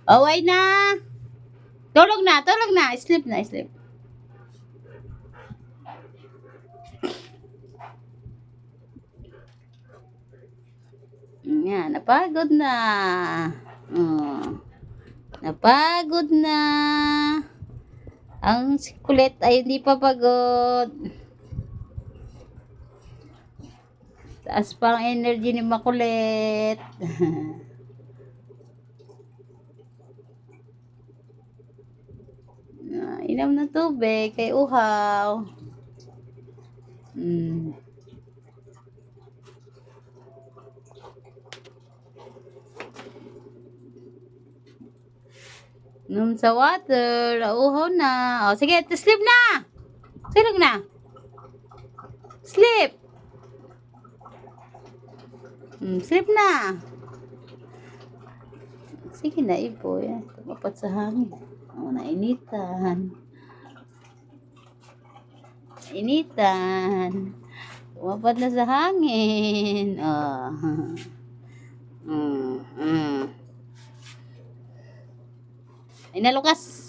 Away na. Tulog na, tulog na. Sleep na, sleep. Yan, napagod na. Oh, napagod na. Ang kulit ay hindi pa pagod. Taas pa ang energy ni makulit. Inom ng tubig kay uhaw. Mm. Inom sa water. Uhaw na. O, sige, sleep na. Tulog na. Sleep. Sleep na. Sige na, ibo. Yan. Tumapat sa hangin. O, nainitan. Nainitan. Tumapat na sa hangin. Oh. Ay, nalukas.